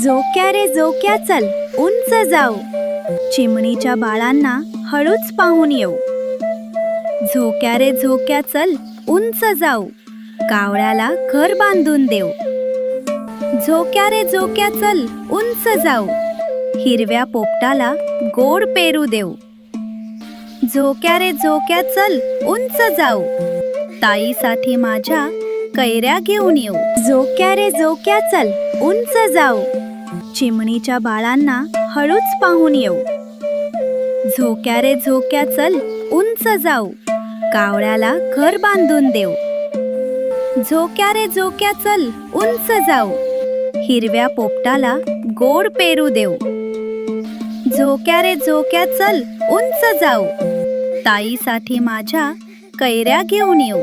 झोक्या रे झोक्या चल उंच जाऊ, चिमणीच्या बाळांना हळूच पाहून येऊ. झोक्या रे झोक्या चल उंच जाऊ, कावळ्याला घर बांधून देऊ. झोक्या रे झोक्या चल उंच जाऊ, हिरव्या पोपटाला गोड पेरू देऊ. झोक्या रे झोक्या चल उंच जाऊ, ताईसाठी माझ्या कैऱ्या घेऊन येऊ. झोक्या रे झोक्या चल उंच जाऊ, चिमणीच्या बाळांना हळूच पाहून येऊ. झोक्या रे झोक्या चल उंच जाऊ, कावळ्याला घर बांधून देऊ. झोक्या रे झोक्या चल उंच जाऊ, हिरव्या पोपटाला गोड पेरू देऊ. झोक्या रे झोक्या चल उंच जाऊ, ताईसाठी माझ्या कैऱ्या घेऊन येऊ.